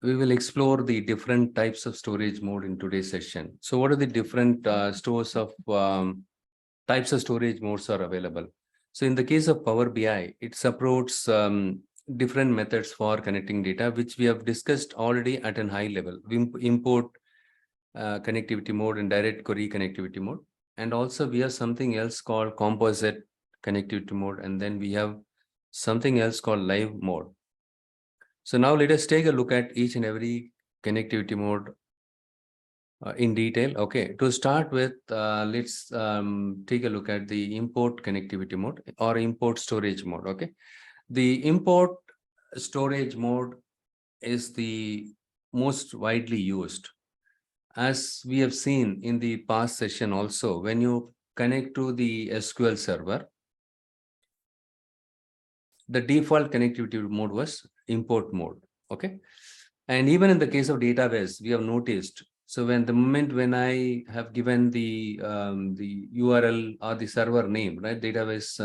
we will explore the different types of storage mode in today's session. So what are the different types of storage modes are available? So in the case of Power BI, it supports different methods for connecting data, which we have discussed already at a high level. We import connectivity mode and direct query connectivity mode. And also we have something else called composite connectivity mode. And then we have something else called live mode. So now let us take a look at each and every connectivity mode in detail. Okay, to start with, let's take a look at the import connectivity mode or import storage mode. Okay, the import storage mode is the most widely used. As we have seen in the past session also, when you connect to the SQL server, the default connectivity mode was import mode. Okay. And even in the case of database, we have noticed. So when the moment when I have given the URL or the server name, right, database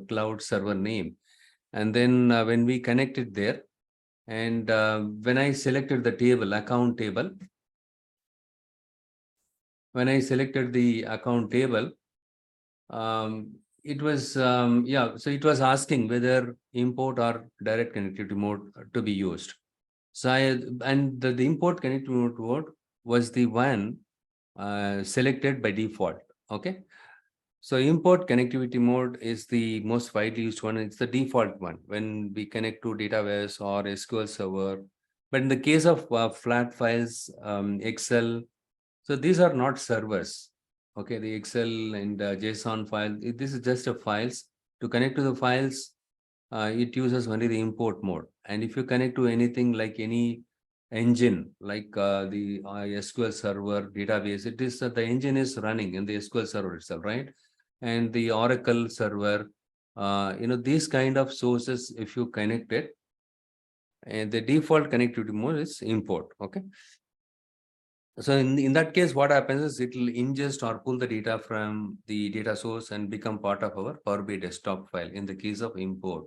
cloud server name, and then when we connect it there, and when I selected the table, account table, when I selected the account table, it was, so it was asking whether import or direct connectivity mode to be used. So the import connectivity mode was the one selected by default. Okay. So import connectivity mode is the most widely used one. It's the default one when we connect to database or SQL server. But in the case of flat files, Excel, so these are not servers. Okay, the Excel and JSON file, this is just a files. To connect to the files, it uses only the import mode. And if you connect to anything like any engine, like the SQL server database, it is the engine is running in the SQL server itself, right? And the Oracle server, these kind of sources, if you connect it, and the default connectivity mode is import. Okay. So in that case, what happens is it will ingest or pull the data from the data source and become part of our Power BI desktop file in the case of import.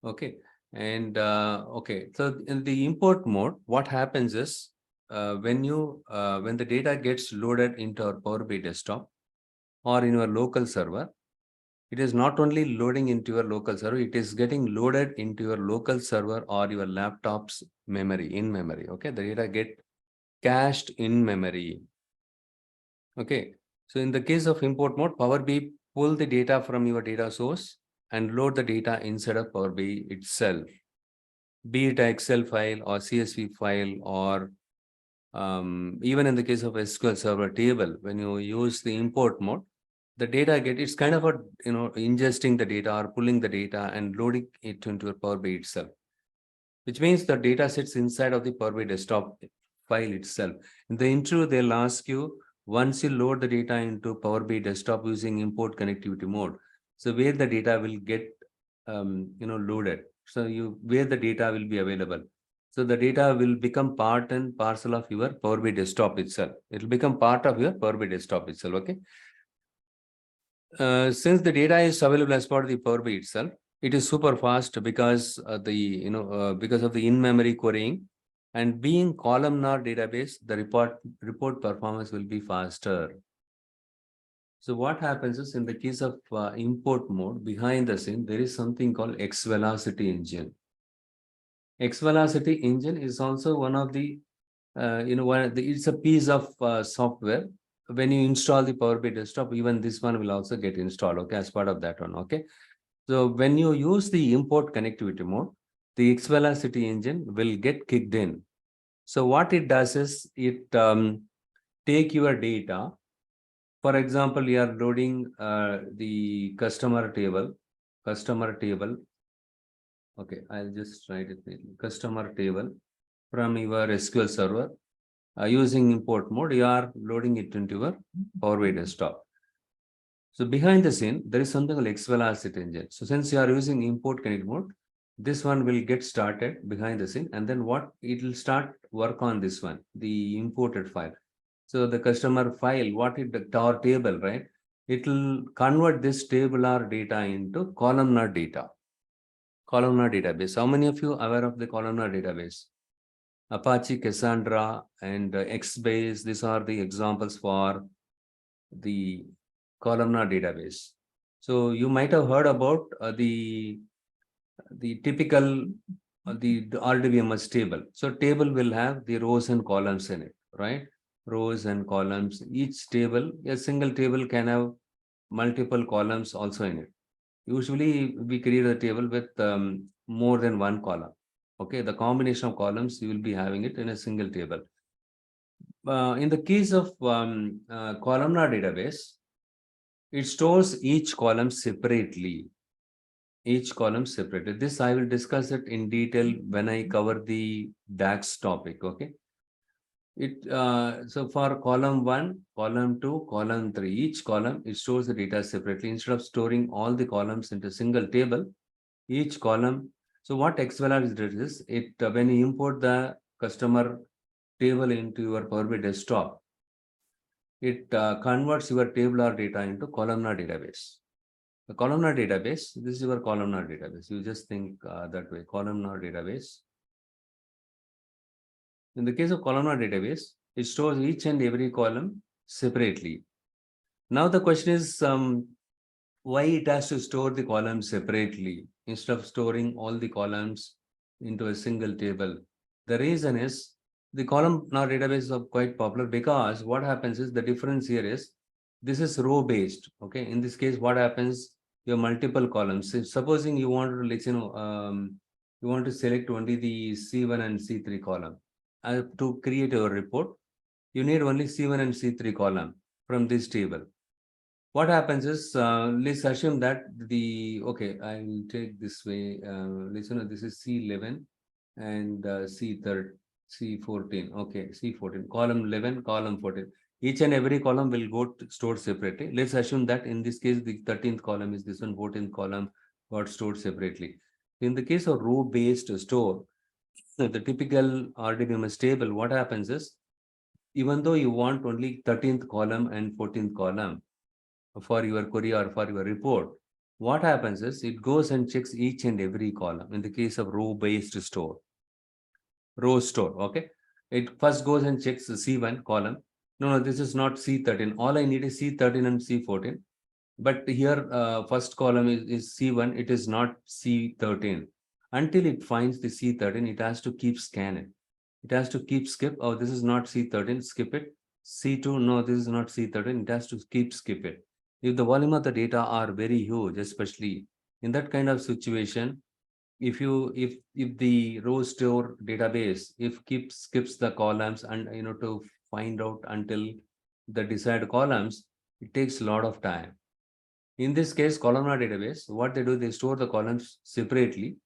Okay. And okay, so in the import mode, what happens is when the data gets loaded into our Power BI desktop or in your local server, it is not only loading into your local server, it is getting loaded into your local server or your laptop's memory, in memory. Okay, the data get cached in memory. Okay, so in the case of import mode, Power BI pull the data from your data source and load the data inside of Power BI itself, be it an Excel file or CSV file, or even in the case of SQL Server table, when you use the import mode, the data it's kind of a, ingesting the data or pulling the data and loading it into a Power BI itself, which means the data sits inside of the Power BI desktop file itself. In the intro, they'll ask you, once you load the data into Power BI desktop using import connectivity mode, so where the data will get, loaded. So where the data will be available. So the data will become part and parcel of your Power BI desktop itself. It will become part of your Power BI desktop itself. Okay. Since the data is available as part of the Power BI itself, it is super fast because because of the in-memory querying, and being columnar database, the report performance will be faster. So what happens is, in the case of import mode, behind the scene, there is something called xVelocity engine. xVelocity engine is also one of the, it's a piece of software. When you install the Power BI desktop, even this one will also get installed, okay, as part of that one, okay. So when you use the import connectivity mode, the xVelocity engine will get kicked in. So what it does is it take your data. For example, you are loading the customer table. Okay, I'll just write it. Customer table from your SQL server. Using import mode, you are loading it into your Power BI desktop. So behind the scene, there is something called xVelocity engine. So since you are using import connect mode, this one will get started behind the scene, and then what it will start work on this one, the imported file. So the customer file, our table, right? It will convert this tabular data into columnar data. Columnar database. How many of you are aware of the columnar database? Apache Cassandra and Xbase. These are the examples for the columnar database. So you might have heard about the typical the RDBMS table. So table will have the rows and columns in it, right? Rows and columns. Each table, a single table can have multiple columns also in it. Usually we create a table with more than one column. Okay, the combination of columns, you will be having it in a single table. In the case of columnar database, it stores each column separately. Each column separately. This I will discuss it in detail when I cover the DAX topic. Okay. So for column 1, column 2, column 3, each column it stores the data separately instead of storing all the columns into a single table. Each column. So what xVelocity does is it when you import the customer table into your Power BI desktop, it converts your tabular data into columnar database. The columnar database, this is your columnar database. You just think that way, columnar database. In the case of columnar database, it stores each and every column separately. Now the question is, why it has to store the columns separately instead of storing all the columns into a single table? The reason is the columnar database are quite popular because what happens is the difference here is this is row based. Okay, in this case, what happens? You have multiple columns. So supposing you want to you want to select only the C1 and C3 column to create your report. You need only C1 and C3 column from this table. What happens is, let's assume that okay, I will take this way, this is C11 and C13, C14, okay, C14, column 11, column 14. Each and every column will go stored separately. Let's assume that in this case, the 13th column is this one, 14th column got stored separately. In the case of row-based store, the typical RDBMS table, what happens is, even though you want only 13th column and 14th column, for your query or for your report, what happens is it goes and checks each and every column in the case of row-based store. Row store, okay? It first goes and checks the C1 column. No, this is not C13. All I need is C13 and C14. But here, first column is C1. It is not C13. Until it finds the C13, it has to keep scanning. It has to keep skip. Oh, this is not C13. Skip it. C2. No, this is not C13. It has to keep skip it. If the volume of the data are very huge, especially in that kind of situation, if the row store database skips the columns and to find out until the desired columns, it takes a lot of time. In this case, columnar database, what they do, they store the columns separately,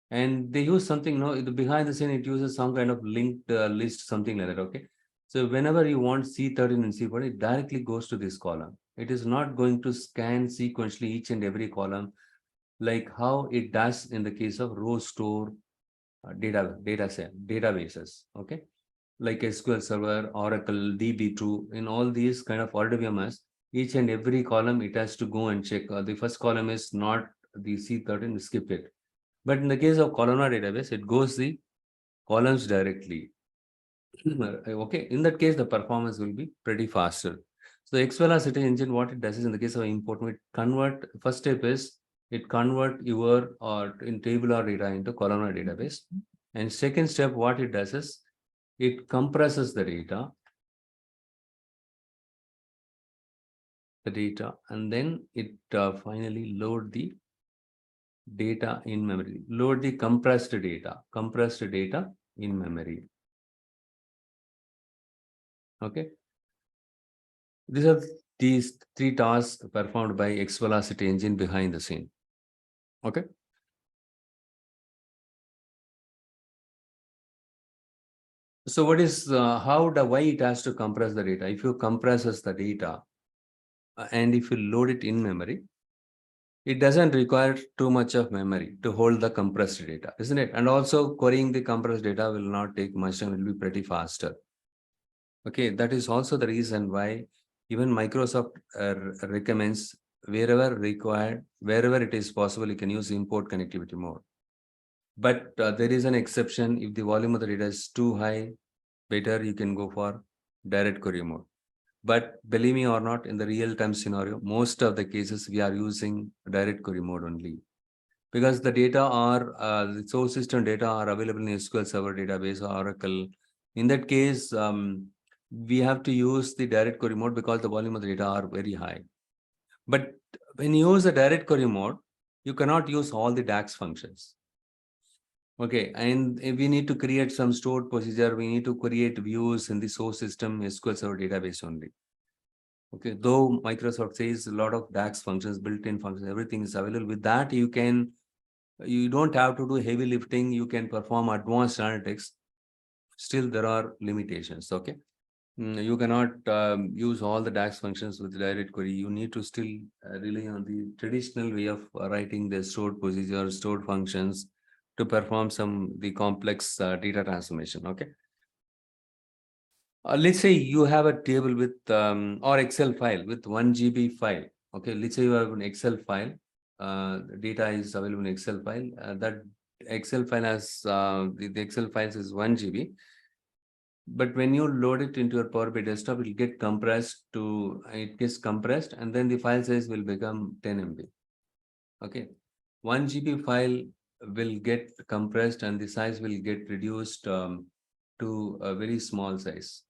and they use something, behind the scene, it uses some kind of linked list, something like that, okay? So whenever you want C13 and C14, it directly goes to this column. It is not going to scan sequentially each and every column like how it does in the case of row store databases, okay? Like SQL Server, Oracle, DB2, in all these kind of RDBMS, each and every column, it has to go and check. The first column is not the C13, skip it. But in the case of columnar database, it goes the columns directly. Okay, in that case, the performance will be pretty faster. So xVelocity engine, what it does is in the case of import, first step is it convert your in tabular data into columnar database. And second step, what it does is it compresses the data, and then it finally load the data in memory, load the compressed data in memory. Okay. These are these three tasks performed by xVelocity engine behind the scene. Okay. So what is why it has to compress the data? If you compresses the data and if you load it in memory, it doesn't require too much of memory to hold the compressed data, isn't it? And also querying the compressed data will not take much time, it will be pretty faster. Okay, that is also the reason why even Microsoft recommends wherever required, wherever it is possible, you can use import connectivity mode. But there is an exception. If the volume of the data is too high, better you can go for direct query mode. But believe me or not, in the real-time scenario, most of the cases we are using direct query mode only, because the data are the source system data are available in SQL Server database or Oracle. In that case, we have to use the direct query mode because the volume of the data are very high. But when you use the direct query mode, you cannot use all the DAX functions. Okay, and if we need to create some stored procedure, we need to create views in the source system SQL Server database only. Okay, though Microsoft says a lot of DAX functions, built-in functions, everything is available. With that, you don't have to do heavy lifting. You can perform advanced analytics. Still, there are limitations. Okay, you cannot use all the DAX functions with direct query. You need to still rely on the traditional way of writing the stored procedures, stored functions to perform the complex data transformation. Okay. Let's say you have a table with or Excel file with 1 GB file. Okay, let's say you have an Excel file. The data is available in Excel file. That Excel file has the Excel files is 1 GB. But when you load it into your Power BI desktop, it gets compressed, and then the file size will become 10 MB. Okay, 1 GB file will get compressed and the size will get reduced to a very small size.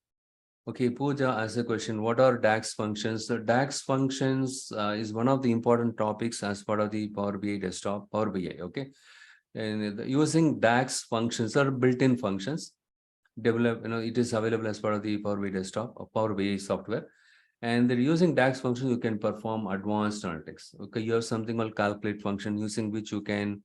Okay, Pooja asked a question, what are DAX functions? So DAX functions is one of the important topics as part of the Power BI desktop, Power BI, okay? And using DAX functions or built-in functions, it is available as part of the Power BI desktop or Power BI software. And they're using DAX functions, you can perform advanced analytics. Okay, you have something called calculate function using which you can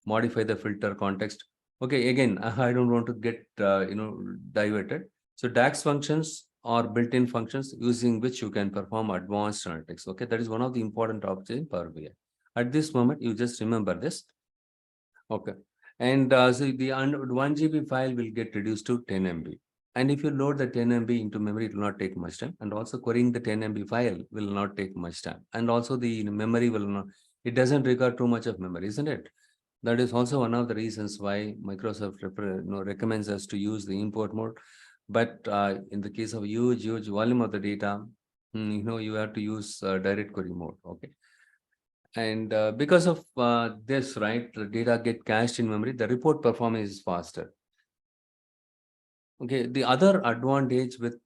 modify the filter context. Okay, again, I don't want to get, diverted. So DAX functions are built-in functions using which you can perform advanced analytics. Okay, that is one of the important topics in Power BI. At this moment, you just remember this. Okay, and so the 1 GB file will get reduced to 10 MB. And if you load the 10 MB into memory, it will not take much time. And also querying the 10 MB file will not take much time. And also the memory will not, it doesn't require too much of memory, isn't it? That is also one of the reasons why Microsoft recommends us to use the import mode. But in the case of huge volume of the data, you have to use direct query mode. Okay. And because of this, right, the data get cached in memory, the report performance is faster. Okay, the other advantage with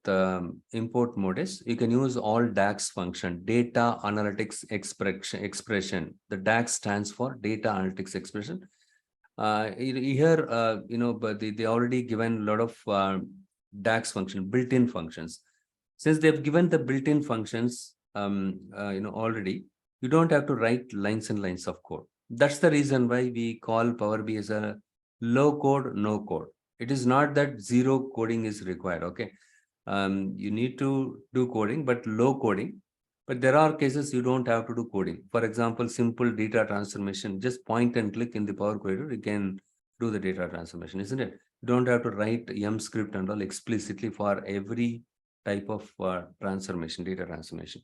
import mode is you can use all DAX function, data analytics expression. The DAX stands for data analytics expression. Here, but they already given a lot of DAX function, built-in functions. Since they've given the built-in functions, already, you don't have to write lines and lines of code. That's the reason why we call Power BI as a low code, no code. It is not that zero coding is required. Okay, you need to do coding, but low coding. But there are cases you don't have to do coding. For example, simple data transformation, just point and click in the Power Query, you can do the data transformation, isn't it? You don't have to write M script and all explicitly for every type of transformation, data transformation.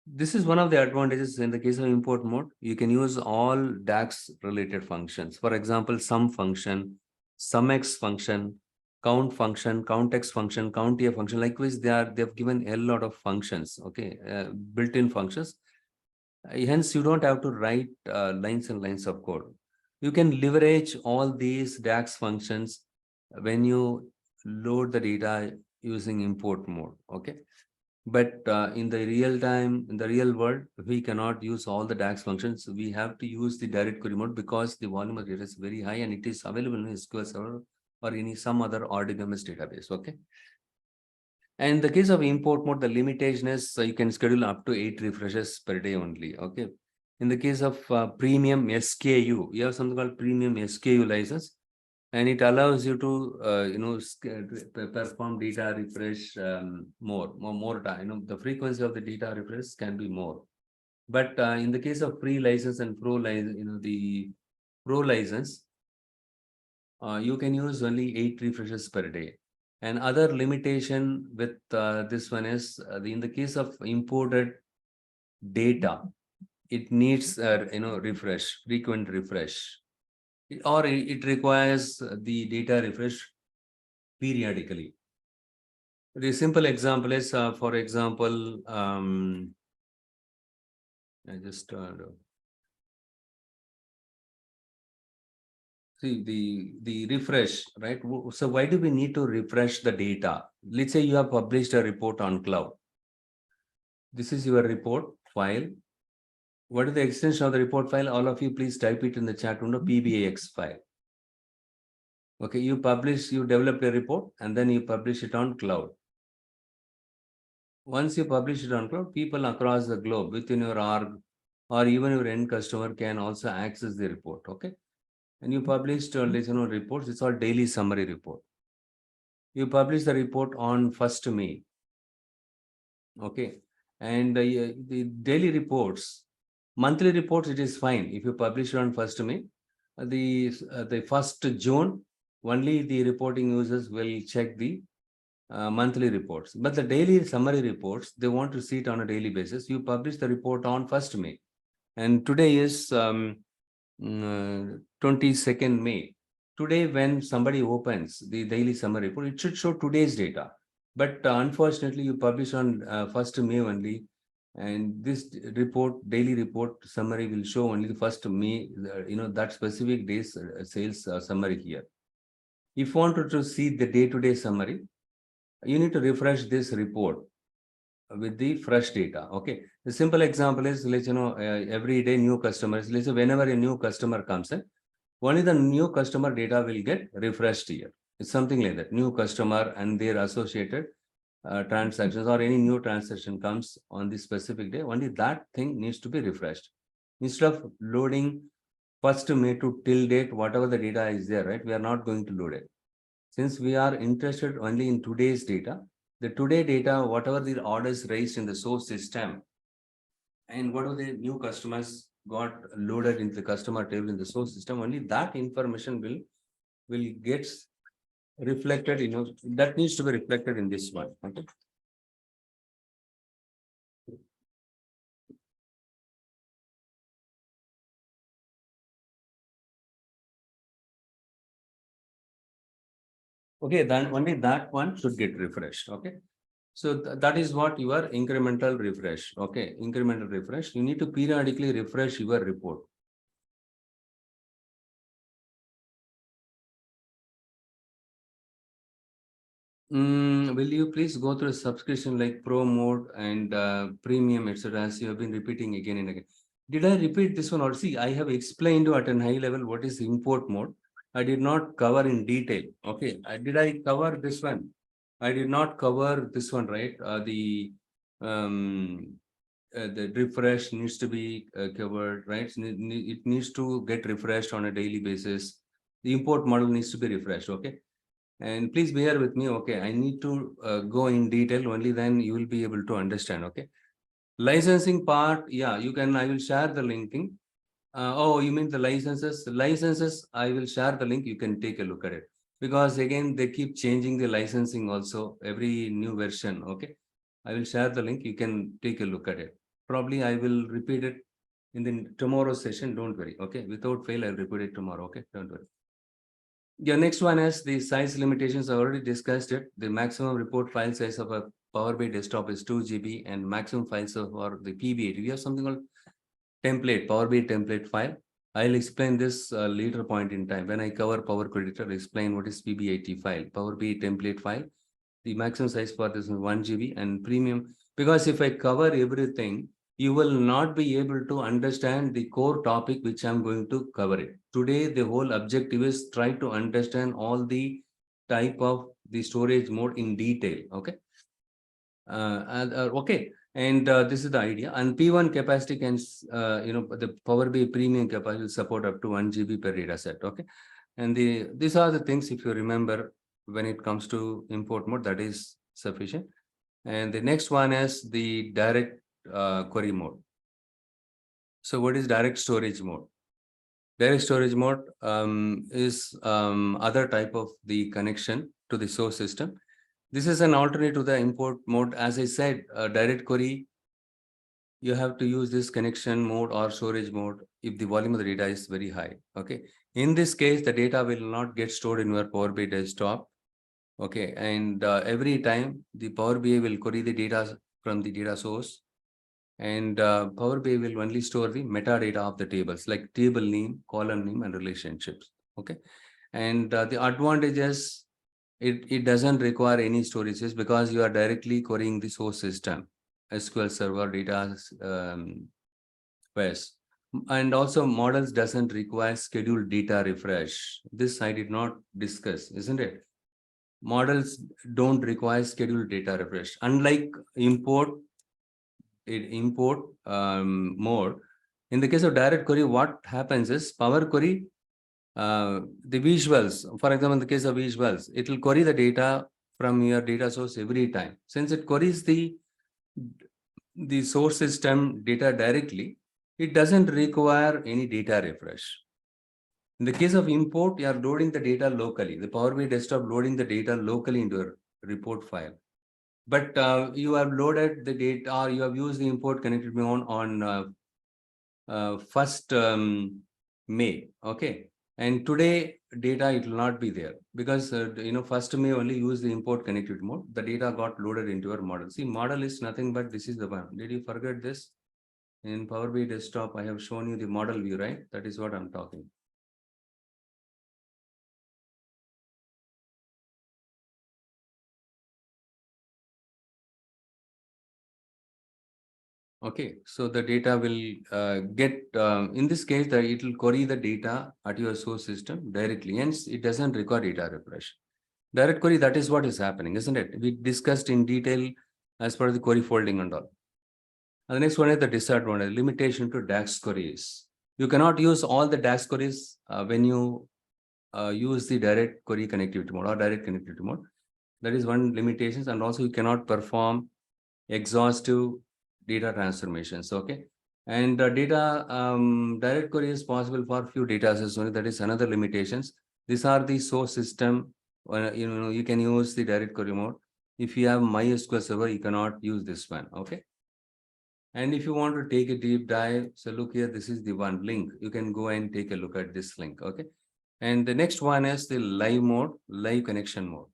This is one of the advantages in the case of import mode. You can use all DAX related functions. For example, sum function, sumx function, count function, countx function, countia function. Likewise, they've given a lot of functions. Okay, built-in functions. Hence, you don't have to write lines and lines of code. You can leverage all these DAX functions when you load the data using import mode. Okay. But in the real world, we cannot use all the DAX functions. We have to use the direct query mode because the volume of data is very high and it is available in SQL Server or some other RDBMS database. Okay. And in the case of import mode, the limitation is you can schedule up to 8 refreshes per day only. Okay. In the case of premium SKU, you have something called premium SKU license, and it allows you to perform data refresh more time. The frequency of the data refresh can be more. But in the case of free license and pro license, the pro license, you can use only 8 refreshes per day. And other limitation with this one is in the case of imported data, it needs frequent refresh. or it requires the data refresh periodically. The simple example is, for example, I just see the refresh, right? So why do we need to refresh the data? Let's say you have published a report on cloud. This is your report file. What is the extension of the report file? All of you, please type it in the chat window, PBAX file. Okay, you developed a report and then you publish it on cloud. Once you publish it on cloud, people across the globe within your org or even your end customer can also access the report. Okay, and you published reports. It's all daily summary report. You publish the report on 1st May. Okay, and the daily reports, monthly reports, it is fine if you publish it on 1st May. The 1st June, only the reporting users will check the monthly reports. But the daily summary reports, they want to see it on a daily basis. You publish the report on 1st May. And today is 22nd May. Today, when somebody opens the daily summary report, it should show today's data. But unfortunately, you publish on 1st May only. And this report, daily report summary will show only the 1st May, that specific day's sales summary here. If you wanted to see the day-to-day summary, you need to refresh this report with the fresh data. Okay, the simple example is, every day new customers, let's say whenever a new customer comes in, only the new customer data will get refreshed here. It's something like that. New customer and their associated transactions, or any new transaction comes on this specific day, only that thing needs to be refreshed. Instead of loading 1st May to till date, whatever the data is there, right? We are not going to load it. Since we are interested only in today's data, the today data, whatever the orders raised in the source system, and whatever the new customers got loaded into the customer table in the source system, only that information will get reflected, that needs to be reflected in this one. Okay. Okay, then only that one should get refreshed. Okay. So that is what your incremental refresh. Okay, incremental refresh. You need to periodically refresh your report. Will you please go through a subscription like Pro mode and premium, etc., as you have been repeating again and again? Did I repeat this one or see? I have explained to at a high level what is import mode. I did not cover in detail. Okay, did I cover this one? I did not cover this one, right? The refresh needs to be covered, right? It needs to get refreshed on a daily basis. The import model needs to be refreshed. Okay. And please bear with me. Okay, I need to go in detail, only then you will be able to understand. Okay, licensing part, yeah, you can, I will share the linking. Oh, you mean the licenses? Licenses, I will share the link. You can take a look at it, because again, they keep changing the licensing also, every new version. Okay, I will share the link. You can take a look at it. Probably I will repeat it in the tomorrow's session. Don't worry. Okay, without fail, I'll repeat it tomorrow. Okay, don't worry. Yeah, next one is the size limitations. I already discussed it. The maximum report file size of a Power BI desktop is 2 GB, and maximum file size for the PBA. We have something called template, Power BI template file. I'll explain this later point in time. When I cover Power Query Editor, I'll explain what is PBIT file, Power BI template file. The maximum size for this is 1 GB and premium. Because if I cover everything, you will not be able to understand the core topic which I'm going to cover it. Today, the whole objective is try to understand all the type of the storage mode in detail. Okay. Okay. And this is the idea. And P1 capacity can, the Power BI premium capacity will support up to 1 GB per data set. Okay. And these are the things, if you remember, when it comes to import mode, that is sufficient. And the next one is the direct query mode. So what is direct storage mode? Direct storage mode is other type of the connection to the source system. This is an alternate to the import mode. As I said, direct query, you have to use this connection mode or storage mode if the volume of the data is very high. Okay. In this case, the data will not get stored in your Power BI desktop. Okay, and every time the Power BI will query the data from the data source, and Power BI will only store the metadata of the tables like table name, column name, and relationships. Okay, and the advantages, it doesn't require any storages because you are directly querying the source system, SQL Server data base. And also models doesn't require scheduled data refresh. This I did not discuss, isn't it? Models don't require scheduled data refresh. Unlike import mode, in the case of direct query, what happens is Power Query, the visuals, for example, in the case of visuals, it will query the data from your data source every time. Since it queries the source system data directly, it doesn't require any data refresh. In the case of import, you are loading the data locally. The Power BI desktop loading the data locally into your report file. But you have loaded the data, or you have used the import connected on 1st May. Okay. And today data, it will not be there because 1st May only use the import connectivity mode. The data got loaded into your model. See, model is nothing but this is the one. Did you forget this? In Power BI desktop, I have shown you the model view, right? That is what I'm talking. Okay, so the data will get, in this case, it will query the data at your source system directly, hence it doesn't require data refresh. Direct query, that is what is happening, isn't it? We discussed in detail as per the query folding and all. And the next one is the disadvantage, limitation to DAX queries. You cannot use all the DAX queries when you use the direct query connectivity mode or direct connectivity mode. That is one limitation, and also you cannot perform exhaustive data transformations. Okay, and data direct query is possible for few data sets only. That is another limitations. These are the source system. You can use the direct query mode. If you have MySQL server, you cannot use this one. Okay. And if you want to take a deep dive, so look here, this is the one link. You can go and take a look at this link. Okay. And the next one is the live mode, live connection mode.